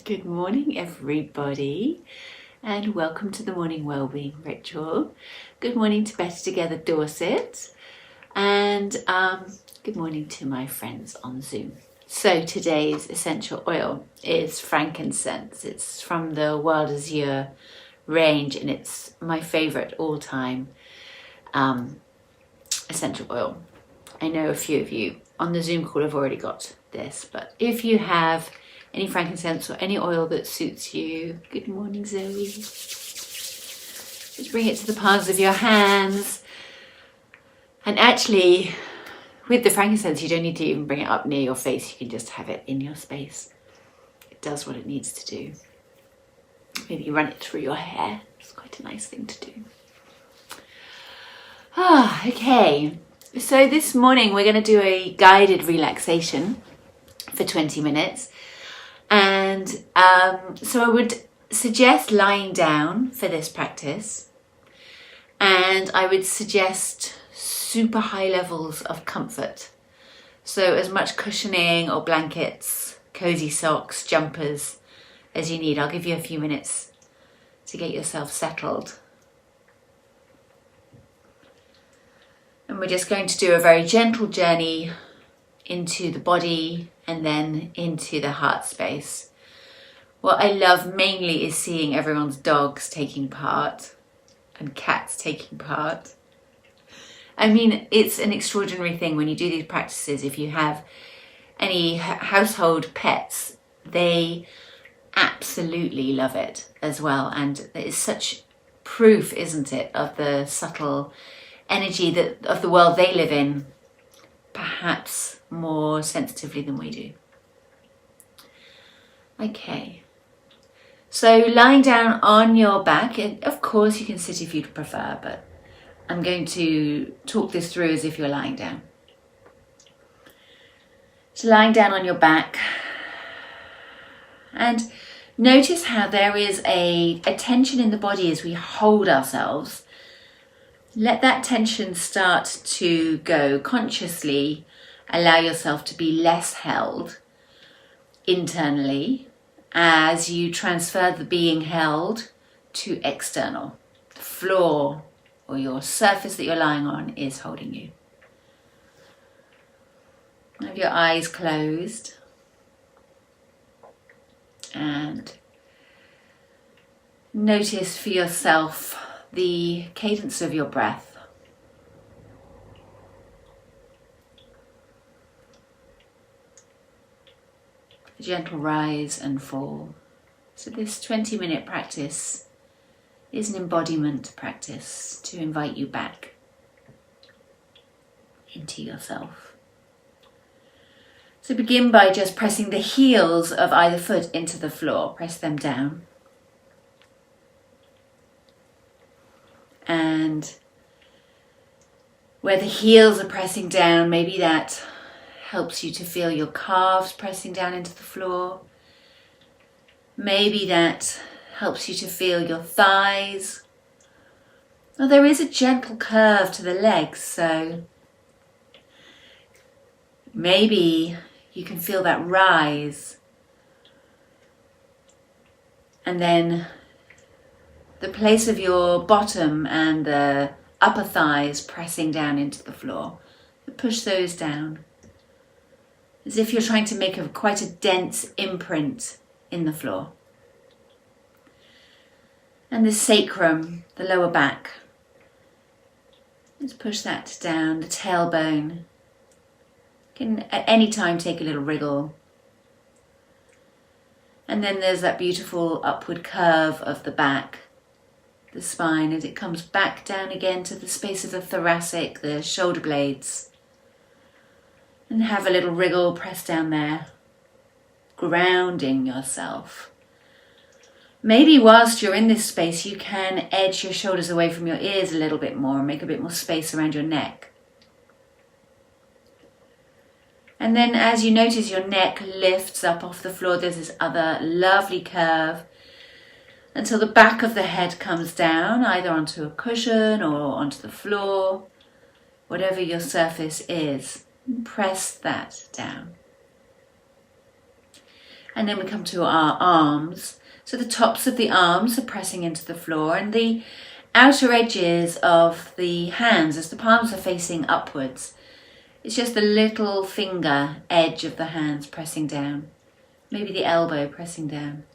Good morning, everybody, and welcome to the morning wellbeing ritual. Good morning to Better Together Dorset, and good morning to my friends on Zoom. So today's essential oil is frankincense. It's from the Wild Azure range, and it's my favorite all-time essential oil. I know a few of you on the Zoom call have already got this, but if you have any frankincense or any oil that suits you, good morning, Zoe. Just bring it to the palms of your hands. And actually, with the frankincense, you don't need to even bring it up near your face. You can just have it in your space. It does what it needs to do. Maybe you run it through your hair. It's quite a nice thing to do. Okay. So this morning we're going to do a guided relaxation for 20 minutes. And so I would suggest lying down for this practice. And I would suggest super high levels of comfort. So as much cushioning or blankets, cozy socks, jumpers as you need. I'll give you a few minutes to get yourself settled. And we're just going to do a very gentle journey into the body and then into the heart space. What I love mainly is seeing everyone's dogs taking part and cats taking part. I mean, it's an extraordinary thing when you do these practices. If you have any household pets, they absolutely love it as well. And it's such proof, isn't it, of the subtle energy that of the world they live in, perhaps more sensitively than we do. Okay, so lying down on your back, and of course you can sit if you'd prefer, but I'm going to talk this through as if you're lying down. So lying down on your back, and notice how there is a tension in the body as we hold ourselves. Let that tension start to go consciously. Allow yourself to be less held internally as you transfer the being held to external. The floor or your surface that you're lying on is holding you. Have your eyes closed and notice for yourself the cadence of your breath. A gentle rise and fall. So this 20-minute practice is an embodiment practice to invite you back into yourself. So begin by just pressing the heels of either foot into the floor. Press them down. And where the heels are pressing down, maybe that helps you to feel your calves pressing down into the floor. Maybe that helps you to feel your thighs. Well, there is a gentle curve to the legs, so maybe you can feel that rise. And then the place of your bottom and the upper thighs pressing down into the floor. Push those down, as if you're trying to make quite a dense imprint in the floor. And the sacrum, the lower back, let's push that down, the tailbone. You can at any time take a little wriggle. And then there's that beautiful upward curve of the back, the spine, as it comes back down again to the space of the thoracic, the shoulder blades. And have a little wriggle, press down there, grounding yourself. Maybe whilst you're in this space, you can edge your shoulders away from your ears a little bit more and make a bit more space around your neck. And then as you notice your neck lifts up off the floor, there's this other lovely curve until the back of the head comes down, either onto a cushion or onto the floor, whatever your surface is. Press that down. And then we come to our arms. So the tops of the arms are pressing into the floor, and the outer edges of the hands, as the palms are facing upwards, it's just the little finger edge of the hands pressing down, maybe the elbow pressing down.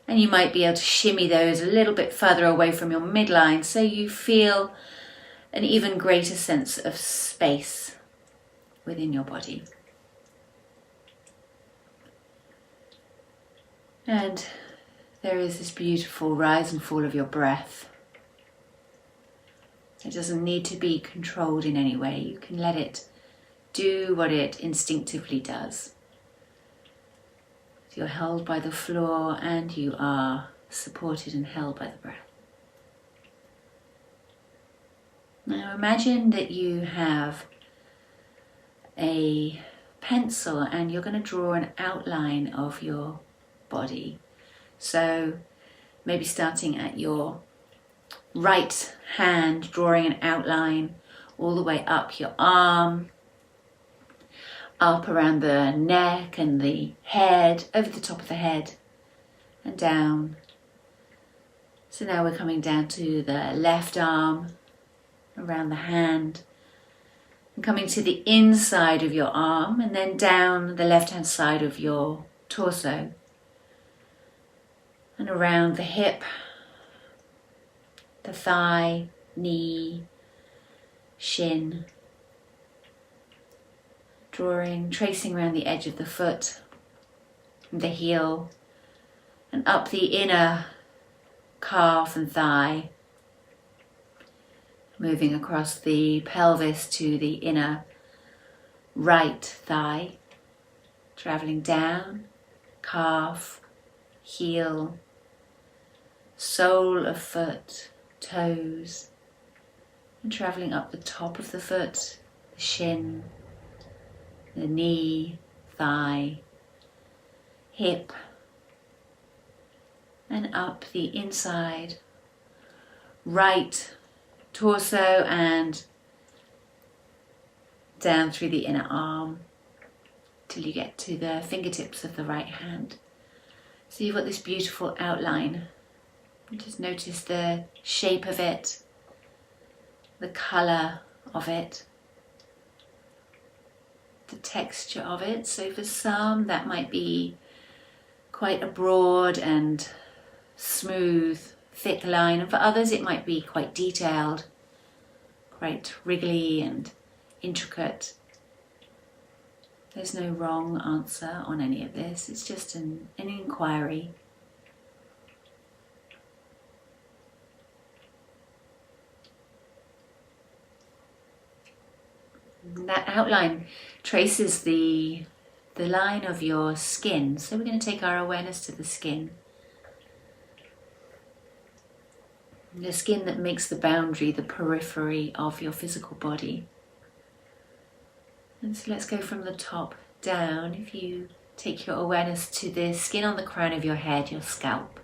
And you might be able to shimmy those a little bit further away from your midline so you feel an even greater sense of space within your body. And there is this beautiful rise and fall of your breath. It doesn't need to be controlled in any way. You can let it do what it instinctively does. You're held by the floor and you are supported and held by the breath. Now imagine that you have a pencil and you're going to draw an outline of your body. So maybe starting at your right hand, drawing an outline all the way up your arm, up around the neck and the head, over the top of the head and down. So now we're coming down to the left arm, around the hand, and coming to the inside of your arm and then down the left hand side of your torso and around the hip, the thigh, knee, shin, tracing around the edge of the foot, the heel, and up the inner calf and thigh, moving across the pelvis to the inner right thigh, traveling down, calf, heel, sole of foot, toes, and traveling up the top of the foot, the shin, the knee, thigh, hip, and up the inside, right torso and down through the inner arm till you get to the fingertips of the right hand. So you've got this beautiful outline. Just notice the shape of it, the colour of it, the texture of it. So for some that might be quite a broad and smooth, thick line, and for others it might be quite detailed, quite wriggly and intricate. There's no wrong answer on any of this, it's just an inquiry. That outline traces the line of your skin, so we're going to take our awareness to the skin. The skin that makes the boundary, the periphery of your physical body. And so let's go from the top down. If you take your awareness to the skin on the crown of your head, your scalp.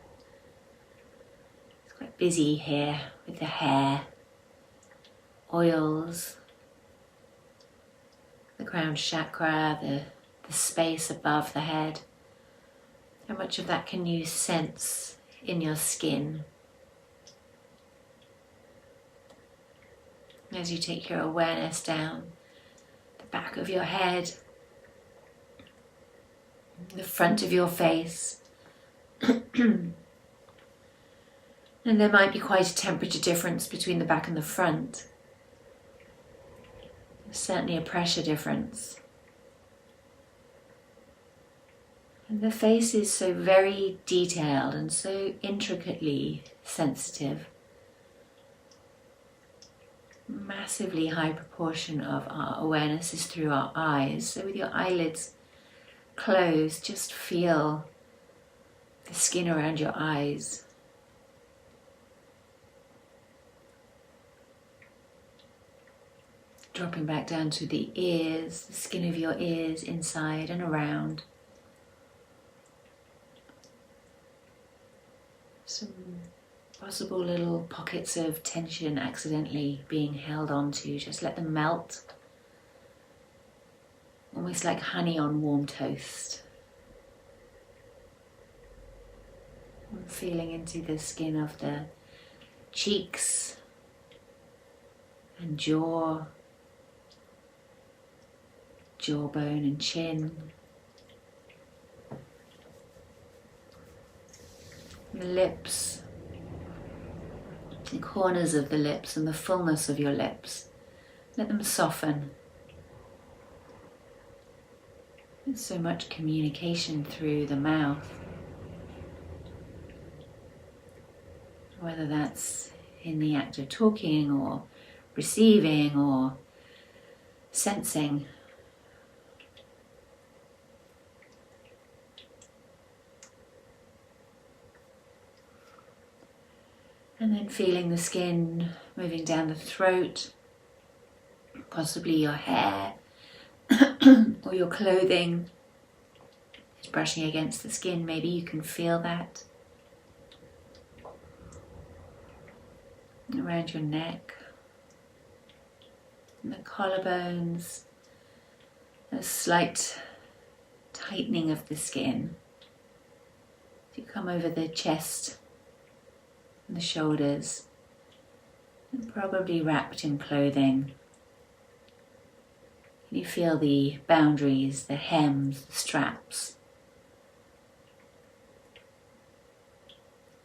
It's quite busy here with the hair, oils, the crown chakra, the space above the head. How much of that can you sense in your skin? As you take your awareness down the back of your head, the front of your face, and there might be quite a temperature difference between the back and the front. There's certainly a pressure difference. And the face is so very detailed and so intricately sensitive. Massively high proportion of our awareness is through our eyes. So with your eyelids closed, just feel the skin around your eyes. Dropping back down to the ears, the skin of your ears inside and around. Some possible little pockets of tension accidentally being held onto, just let them melt. Almost like honey on warm toast. And feeling into the skin of the cheeks and jaw, jawbone and chin, the lips, the corners of the lips and the fullness of your lips. Let them soften. There's so much communication through the mouth, whether that's in the act of talking or receiving or sensing. And then feeling the skin moving down the throat, possibly your hair or your clothing is brushing against the skin. Maybe you can feel that. Around your neck, and the collarbones, a slight tightening of the skin. As you come over the chest and the shoulders, and probably wrapped in clothing. You feel the boundaries, the hems, the straps.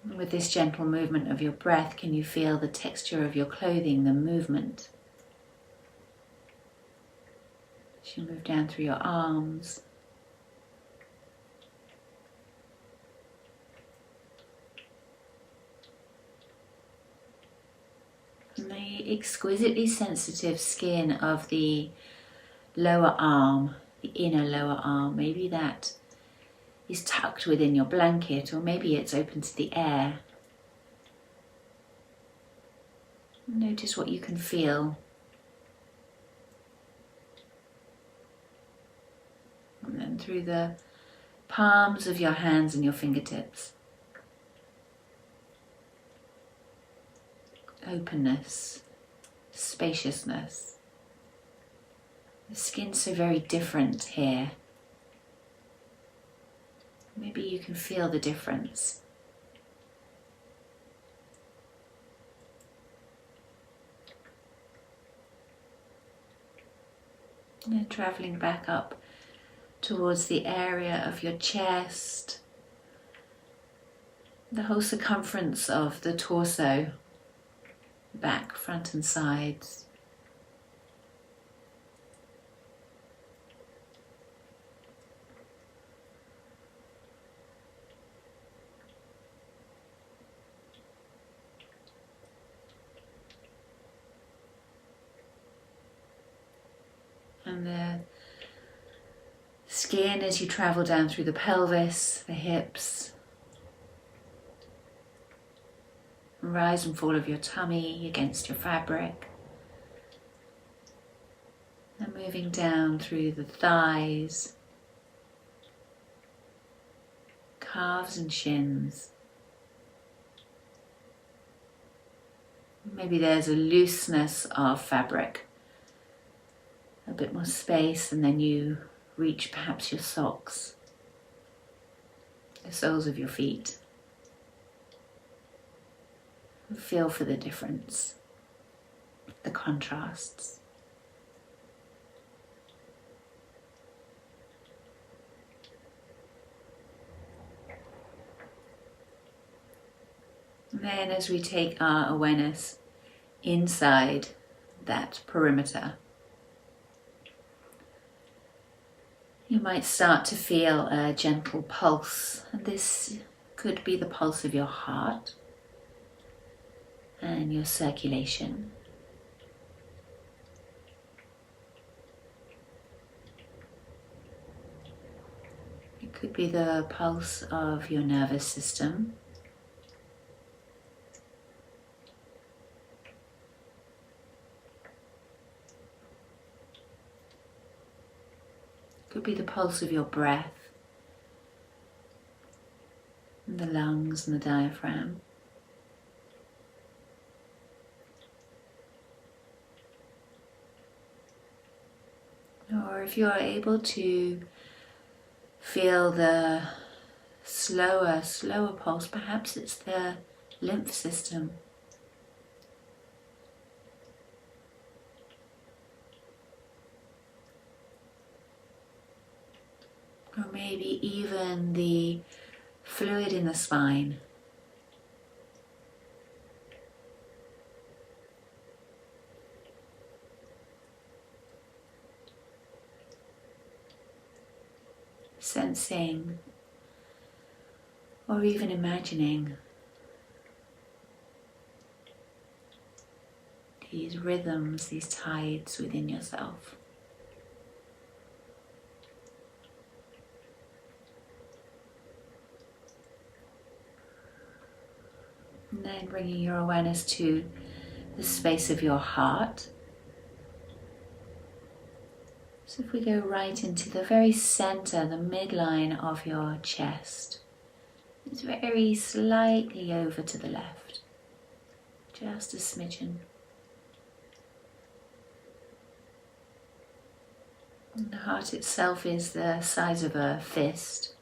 And with this gentle movement of your breath, can you feel the texture of your clothing, the movement? As you move down through your arms, and the exquisitely sensitive skin of the lower arm, the inner lower arm. Maybe that is tucked within your blanket, or maybe it's open to the air. Notice what you can feel. And then through the palms of your hands and your fingertips. Openness, spaciousness. The skin's so very different here. Maybe you can feel the difference. And then traveling back up towards the area of your chest, the whole circumference of the torso, back, front and sides. And the skin as you travel down through the pelvis, the hips, rise and fall of your tummy against your fabric, and moving down through the thighs, calves and shins. Maybe there's a looseness of fabric, a bit more space, and then you reach perhaps your socks, the soles of your feet. Feel for the difference, the contrasts. And then as we take our awareness inside that perimeter, you might start to feel a gentle pulse, and this could be the pulse of your heart and your circulation. It could be the pulse of your nervous system. It could be the pulse of your breath, and the lungs and the diaphragm. Or if you're able to feel the slower pulse. Perhaps it's the lymph system. Or maybe even the fluid in the spine. Sensing or even imagining these rhythms, these tides within yourself. And then bringing your awareness to the space of your heart. So if we go right into the very center, the midline of your chest, it's very slightly over to the left, just a smidgen. And the heart itself is the size of a fist.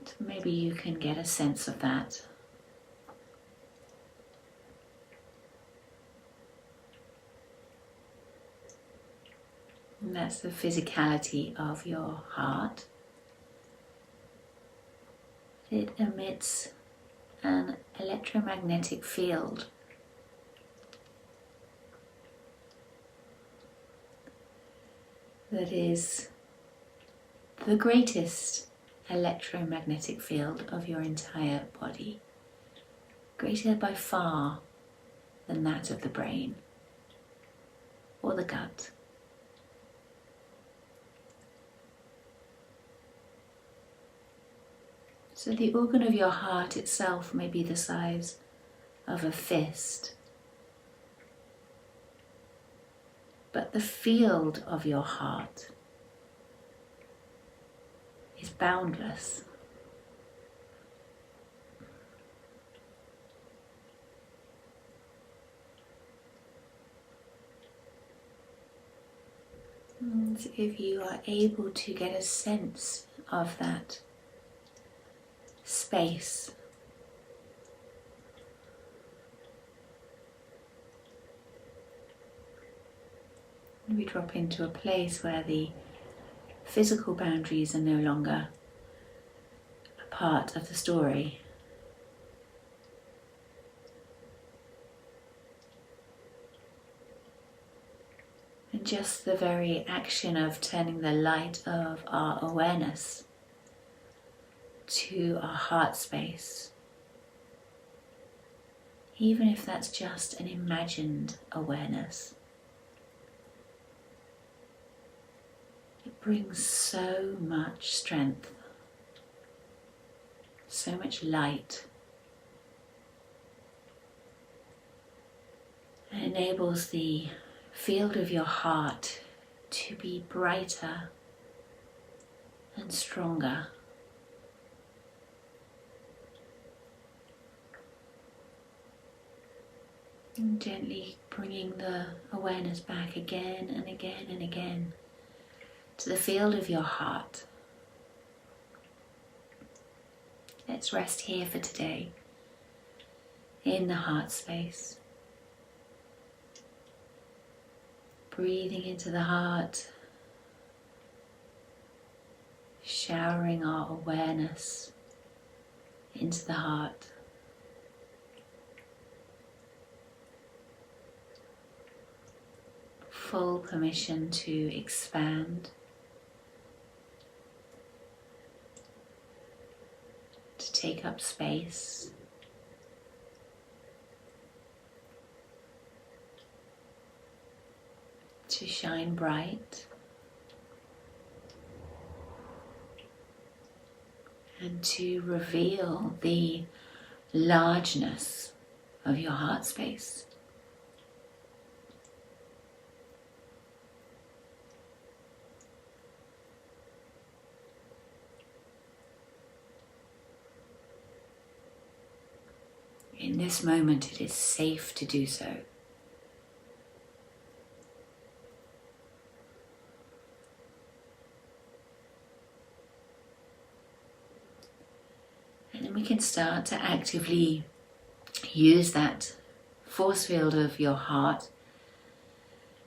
So maybe you can get a sense of that. And that's the physicality of your heart. It emits an electromagnetic field. That is the greatest electromagnetic field of your entire body. Greater by far than that of the brain or the gut. So the organ of your heart itself may be the size of a fist, but the field of your heart is boundless. And if you are able to get a sense of that space, we drop into a place where the physical boundaries are no longer a part of the story. And just the very action of turning the light of our awareness to our heart space, even if that's just an imagined awareness, it brings so much strength, so much light, and enables the field of your heart to be brighter and stronger. And gently bringing the awareness back again and again and again to the field of your heart. Let's rest here for today in the heart space. Breathing into the heart, showering our awareness into the heart. Full permission to expand, to take up space, to shine bright, and to reveal the largeness of your heart space. In this moment, it is safe to do so. we can start to actively use that force field of your heart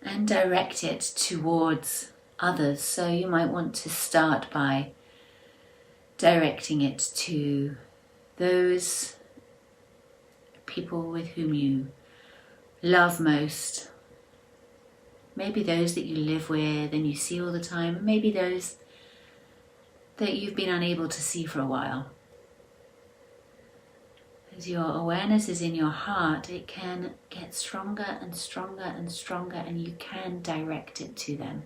and direct it towards others. So you might want to start by directing it to those people with whom you love most. Maybe those that you live with and you see all the time, and maybe those that you've been unable to see for a while. As your awareness is in your heart, it can get stronger and stronger and stronger, and you can direct it to them.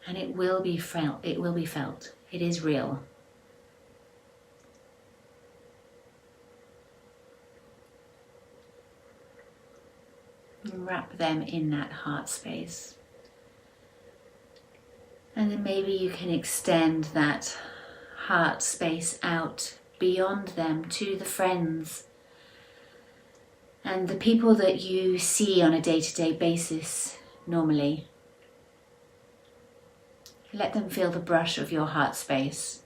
And it will be felt. It will be felt. It is real. And wrap them in that heart space. And then maybe you can extend that heart space out beyond them to the friends and the people that you see on a day-to-day basis normally. Let them feel the brush of your heart space.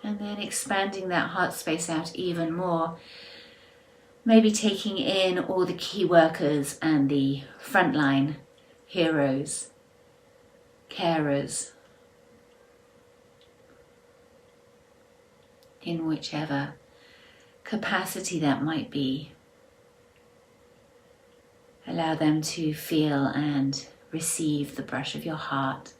And then expanding that heart space out even more. Maybe taking in all the key workers and the frontline heroes, carers, in whichever capacity that might be. Allow them to feel and receive the brush of your heart.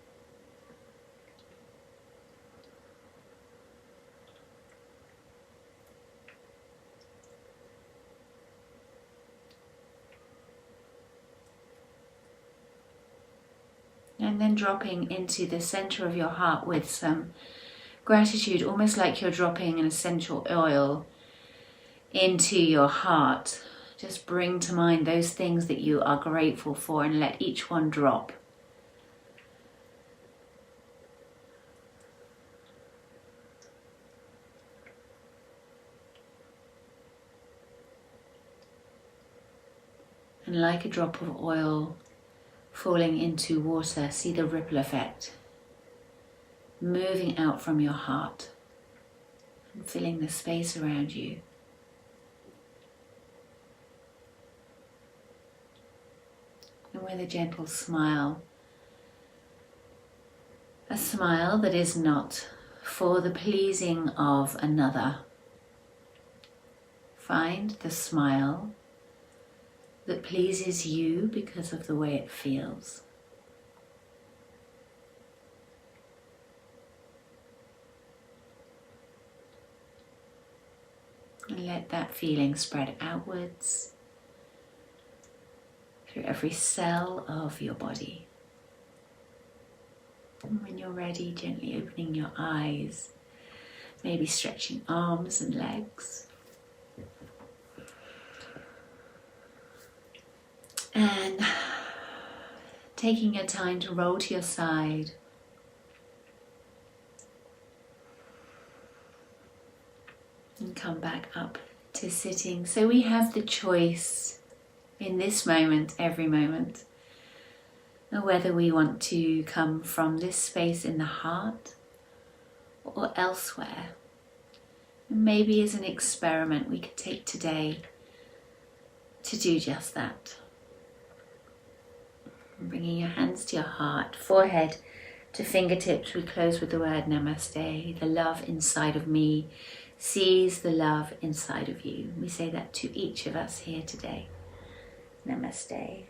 And then dropping into the center of your heart with some gratitude, almost like you're dropping an essential oil into your heart. Just bring to mind those things that you are grateful for and let each one drop. And like a drop of oil falling into water, see the ripple effect moving out from your heart and filling the space around you. And with a gentle smile, a smile that is not for the pleasing of another. Find the smile that pleases you because of the way it feels. And let that feeling spread outwards through every cell of your body. And when you're ready, gently opening your eyes, maybe stretching arms and legs. And taking your time to roll to your side. And come back up to sitting. So we have the choice in this moment, every moment, of whether we want to come from this space in the heart or elsewhere. And maybe as an experiment we could take today to do just that. Bringing your hands to your heart, forehead to fingertips, we close with the word Namaste. The love inside of me sees the love inside of you. We say that to each of us here today. Namaste.